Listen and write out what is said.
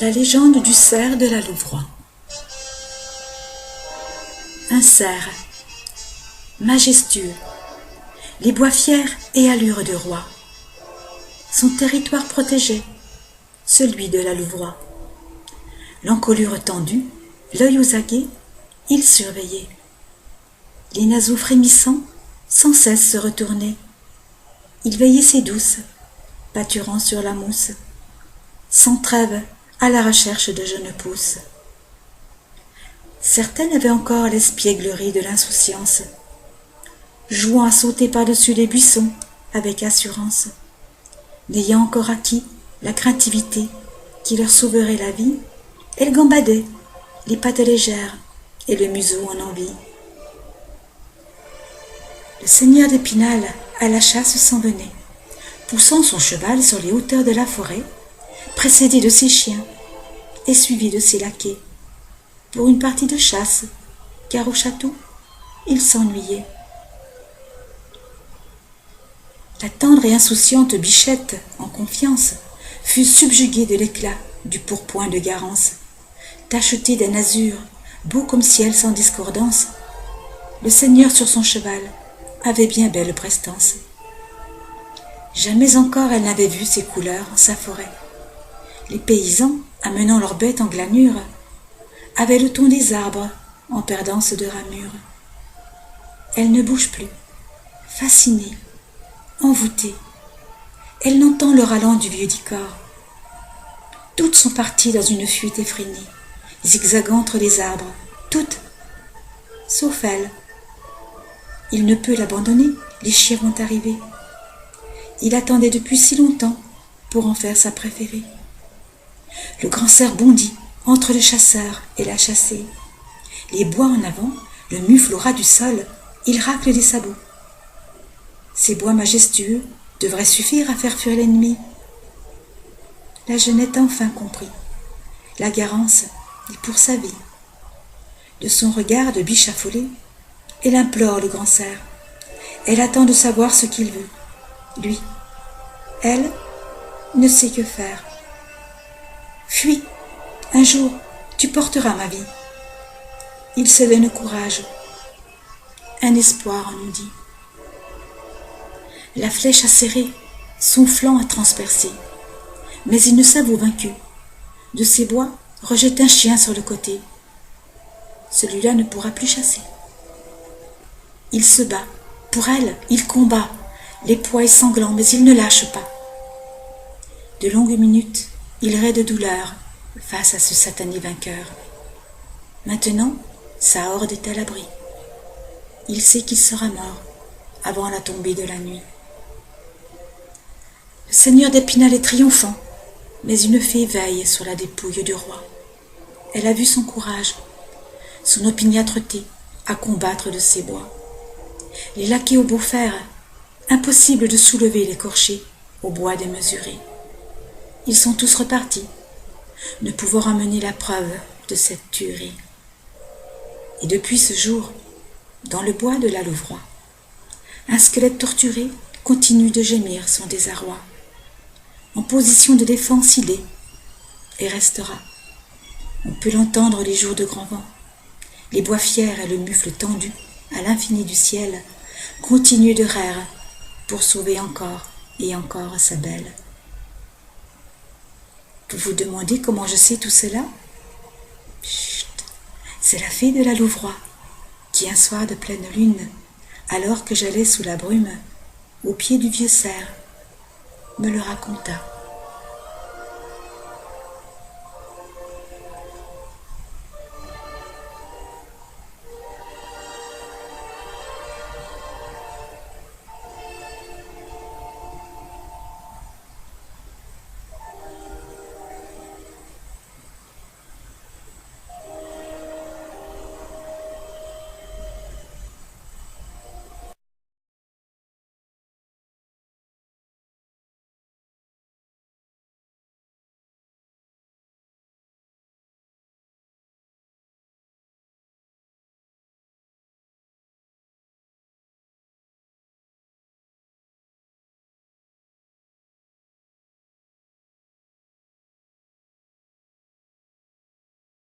La légende du cerf de la Louvroie. Un cerf, majestueux, les bois fiers et allure de roi. Son territoire protégé, celui de la Louvroie. L'encolure tendue, l'œil aux aguets, il surveillait. Les naseaux frémissants, sans cesse se retournaient. Il veillait ses douces, pâturant sur la mousse, sans trêve à la recherche de jeunes pousses. Certaines avaient encore l'espièglerie de l'insouciance, jouant à sauter par-dessus les buissons avec assurance, n'ayant encore acquis la craintivité qui leur sauverait la vie, elles gambadaient, les pattes légères et le museau en envie. Le seigneur d'Épinal à la chasse s'en venait, poussant son cheval sur les hauteurs de la forêt, précédé de ses chiens et suivi de ses laquais, pour une partie de chasse, car au château, il s'ennuyait. La tendre et insouciante Bichette, en confiance, fut subjuguée de l'éclat du pourpoint de Garance, tacheté d'un azur, beau comme ciel sans discordance. Le seigneur sur son cheval avait bien belle prestance. Jamais encore elle n'avait vu ces couleurs en sa forêt. Les paysans, amenant leurs bêtes en glanure, avaient le ton des arbres en perdance de ramure. Elle ne bouge plus, fascinée, envoûtée. Elle n'entend le ralent du vieux Dicor. Toutes sont parties dans une fuite effrénée, zigzagant entre les arbres, toutes, sauf elle. Il ne peut l'abandonner, les chiens vont arriver. Il attendait depuis si longtemps pour en faire sa préférée. Le grand cerf bondit entre le chasseur et la chassée. Les bois en avant, le mufle au ras du sol, il racle des sabots. Ces bois majestueux devraient suffire à faire fuir l'ennemi. La jeunette a enfin compris. La Garance est pour sa vie. De son regard de biche affolée, elle implore le grand cerf. Elle attend de savoir ce qu'il veut. Lui, elle, ne sait que faire. Fuis, un jour, tu porteras ma vie. Il se donne courage. Un espoir, on nous dit. La flèche a serré, son flanc a transpercé. Mais il ne s'avoue vaincu. De ses bois, rejette un chien sur le côté. Celui-là ne pourra plus chasser. Il se bat. Pour elle, il combat. Les poids est sanglant, mais il ne lâche pas. De longues minutes, il rait de douleur face à ce satané vainqueur. Maintenant, sa horde est à l'abri. Il sait qu'il sera mort avant la tombée de la nuit. Le seigneur d'Épinal est triomphant, mais une fée veille sur la dépouille du roi. Elle a vu son courage, son opiniâtreté à combattre de ses bois. Les laquais au beau fer, impossible de soulever l'écorché au bois démesuré. Ils sont tous repartis, ne pouvant ramener la preuve de cette tuerie. Et depuis ce jour, dans le bois de la Louvroie, un squelette torturé continue de gémir son désarroi. En position de défense, il est et restera. On peut l'entendre les jours de grand vent. Les bois fiers et le mufle tendu à l'infini du ciel continuent de raire pour sauver encore et encore sa belle. Vous vous demandez comment je sais tout cela? Chut, c'est la fée de la Louvroie qui, un soir de pleine lune, alors que j'allais sous la brume, au pied du vieux cerf, me le raconta.